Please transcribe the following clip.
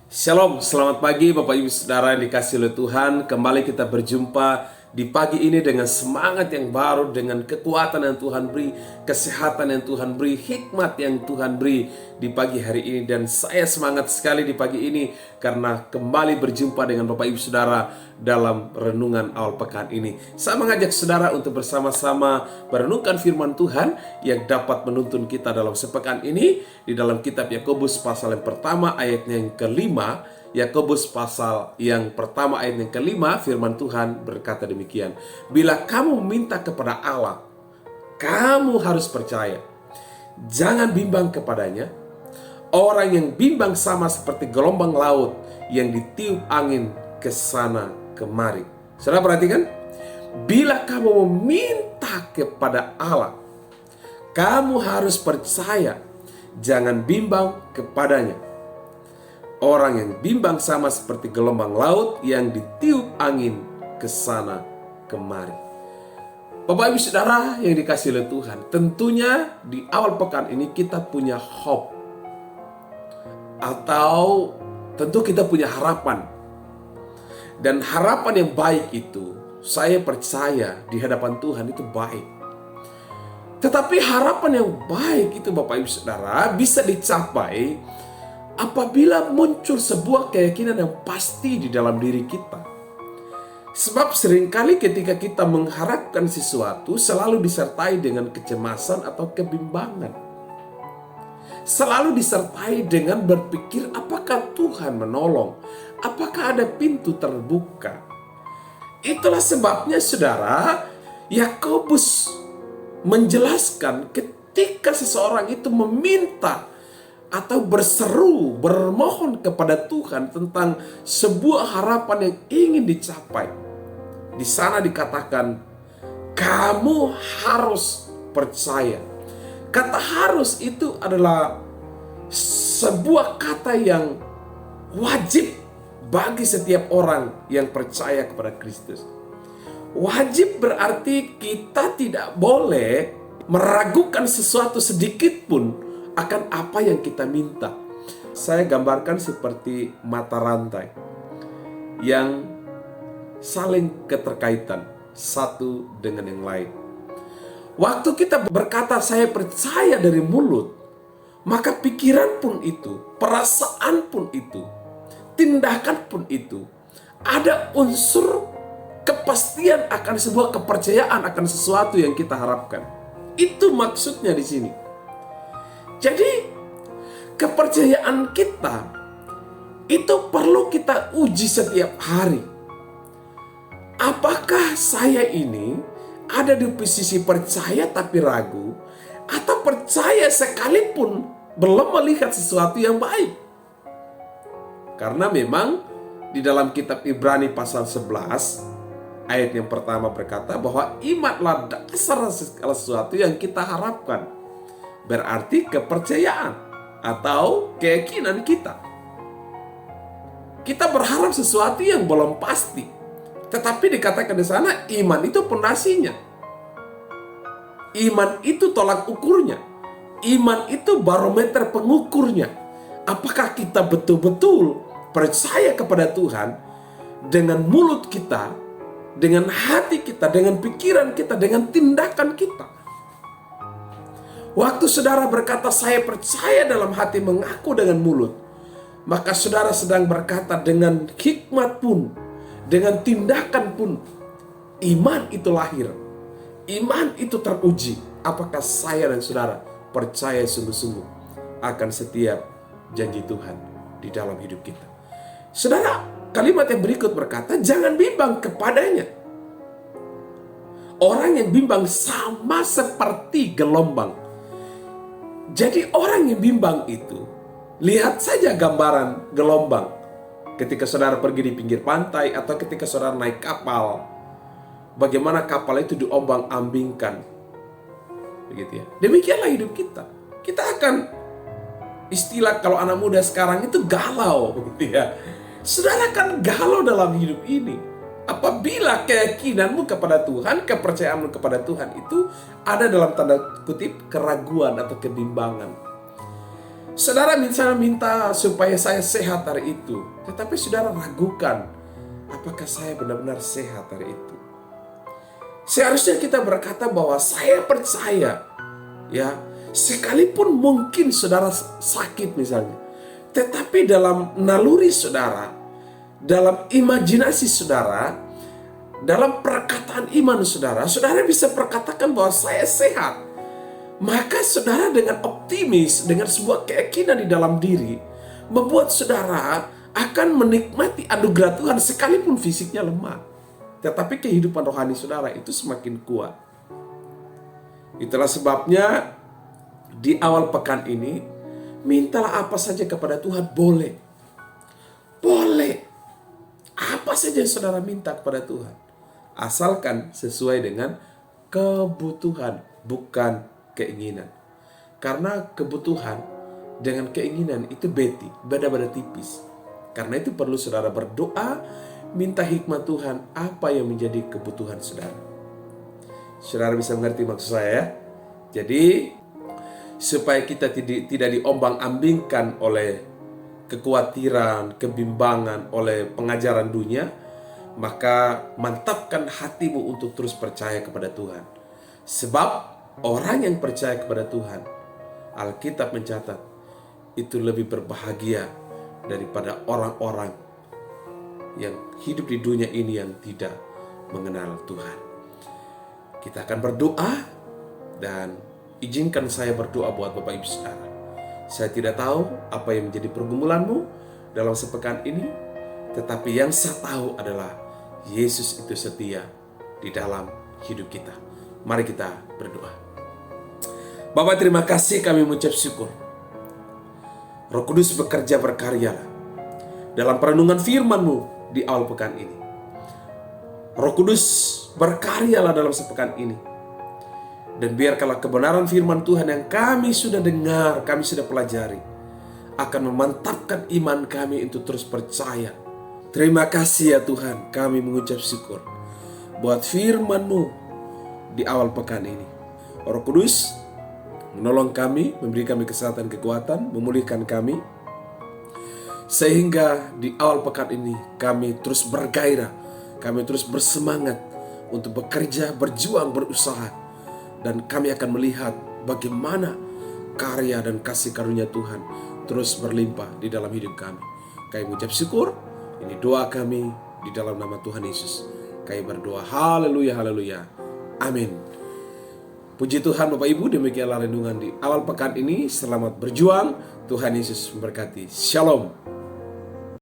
Shalom, selamat pagi Bapak Ibu Saudara yang dikasihi oleh Tuhan. Kembali kita berjumpa di pagi ini dengan semangat yang baru, dengan kekuatan yang Tuhan beri, kesehatan yang Tuhan beri, hikmat yang Tuhan beri di pagi hari ini. Dan saya semangat sekali di pagi ini karena kembali berjumpa dengan Bapak Ibu Saudara dalam renungan awal pekan ini. Saya mengajak saudara untuk bersama-sama merenungkan firman Tuhan yang dapat menuntun kita dalam sepekan ini di dalam kitab Yakobus pasal yang pertama ayatnya yang kelima. Yakobus pasal yang pertama ayat yang kelima, firman Tuhan berkata demikian. Bila kamu meminta kepada Allah, kamu harus percaya. Jangan bimbang kepadanya. Orang yang bimbang sama seperti gelombang laut yang ditiup angin ke sana kemari. Saudara perhatikan, bila kamu meminta kepada Allah, kamu harus percaya. Jangan bimbang kepadanya. Orang yang bimbang sama seperti gelombang laut yang ditiup angin ke sana kemari. Bapak Ibu Saudara yang dikasihi oleh Tuhan, tentunya di awal pekan ini kita punya hope. Atau tentu kita punya harapan. Dan harapan yang baik itu, saya percaya di hadapan Tuhan itu baik. Tetapi harapan yang baik itu Bapak Ibu Saudara bisa dicapai apabila muncul sebuah keyakinan yang pasti di dalam diri kita. Sebab seringkali ketika kita mengharapkan sesuatu selalu disertai dengan kecemasan atau kebimbangan. Selalu disertai dengan berpikir apakah Tuhan menolong? Apakah ada pintu terbuka? Itulah sebabnya saudara, Yakobus menjelaskan ketika seseorang itu meminta atau berseru, bermohon kepada Tuhan tentang sebuah harapan yang ingin dicapai. Di sana dikatakan, kamu harus percaya. Kata harus itu adalah sebuah kata yang wajib bagi setiap orang yang percaya kepada Kristus. Wajib berarti kita tidak boleh meragukan sesuatu sedikit pun akan apa yang kita minta. Saya gambarkan seperti mata rantai yang saling keterkaitan satu dengan yang lain. Waktu kita berkata saya percaya dari mulut, maka pikiran pun itu, perasaan pun itu, tindakan pun itu, ada unsur kepastian akan sebuah kepercayaan akan sesuatu yang kita harapkan. Itu maksudnya di sini. Jadi kepercayaan kita itu perlu kita uji setiap hari. Apakah saya ini ada di posisi percaya tapi ragu, atau percaya sekalipun belum melihat sesuatu yang baik? Karena memang di dalam kitab Ibrani pasal 11 ayat yang pertama berkata bahwa imanlah dasar segala sesuatu yang kita harapkan. Berarti kepercayaan atau keyakinan kita. Kita berharap sesuatu yang belum pasti. Tetapi dikatakan di sana iman itu pondasinya. Iman itu tolak ukurnya. Iman itu barometer pengukurnya. Apakah kita betul-betul percaya kepada Tuhan dengan mulut kita, dengan hati kita, dengan pikiran kita, dengan tindakan kita. Waktu saudara berkata saya percaya dalam hati, mengaku dengan mulut, maka saudara sedang berkata dengan hikmat pun, dengan tindakan pun, iman itu lahir. Iman itu teruji. Apakah saya dan saudara percaya sungguh-sungguh akan setiap janji Tuhan di dalam hidup kita? Saudara, kalimat yang berikut berkata, jangan bimbang kepadanya. Orang yang bimbang sama seperti gelombang. Jadi orang yang bimbang itu, lihat saja gambaran gelombang. Ketika saudara pergi di pinggir pantai atau ketika saudara naik kapal, bagaimana kapal itu diombang-ambingkan. Begitu ya. Demikianlah hidup kita. Kita akan, istilah kalau anak muda sekarang itu galau, begitu ya. Saudara kan galau dalam hidup ini. Apabila keyakinanmu kepada Tuhan, kepercayaanmu kepada Tuhan itu ada dalam tanda kutip keraguan atau kebimbangan. Saudara misalnya minta supaya saya sehat hari itu, tetapi saudara ragukan apakah saya benar-benar sehat hari itu. Seharusnya kita berkata bahwa saya percaya, ya, sekalipun mungkin saudara sakit misalnya, tetapi dalam naluri saudara, dalam imajinasi saudara, dalam perkataan iman saudara, saudara bisa perkatakan bahwa saya sehat. Maka saudara dengan optimis, dengan sebuah keyakinan di dalam diri, membuat saudara akan menikmati anugerah Tuhan sekalipun fisiknya lemah. Tetapi kehidupan rohani saudara itu semakin kuat. Itulah sebabnya di awal pekan ini, mintalah apa saja kepada Tuhan, boleh. Boleh. Apa saja yang saudara minta kepada Tuhan. Asalkan sesuai dengan kebutuhan, bukan keinginan. Karena kebutuhan dengan keinginan itu beda-beda tipis. Karena itu perlu saudara berdoa, minta hikmat Tuhan apa yang menjadi kebutuhan saudara. Saudara bisa mengerti maksud saya ya? Jadi supaya kita tidak diombang-ambingkan oleh kekhawatiran, kebimbangan oleh pengajaran dunia, maka mantapkan hatimu untuk terus percaya kepada Tuhan. Sebab orang yang percaya kepada Tuhan, Alkitab mencatat, itu lebih berbahagia daripada orang-orang yang hidup di dunia ini yang tidak mengenal Tuhan. Kita akan berdoa, dan izinkan saya berdoa buat Bapak Ibu Saudara. Saya tidak tahu apa yang menjadi pergumulanmu dalam sepekan ini, tetapi yang saya tahu adalah Yesus itu setia di dalam hidup kita. Mari kita berdoa. Bapak, terima kasih, kami mengucap syukur. Roh Kudus bekerja berkaryalah dalam perenungan firman-Mu di awal pekan ini. Roh Kudus berkaryalah dalam sepekan ini. Dan biarkanlah kebenaran firman Tuhan yang kami sudah dengar, kami sudah pelajari, akan memantapkan iman kami untuk terus percaya. Terima kasih ya Tuhan, kami mengucap syukur buat firman-Mu di awal pekan ini. Roh Kudus menolong kami, memberi kami kesehatan, kekuatan, memulihkan kami, sehingga di awal pekan ini kami terus bergairah, kami terus bersemangat untuk bekerja, berjuang, berusaha, dan kami akan melihat bagaimana karya dan kasih karunia Tuhan terus berlimpah di dalam hidup kami. Kami mengucap syukur, ini doa kami di dalam nama Tuhan Yesus. Kami berdoa, haleluya, haleluya, amin. Puji Tuhan Bapak Ibu, demikianlah renungan di awal pekan ini. Selamat berjuang, Tuhan Yesus memberkati. Shalom.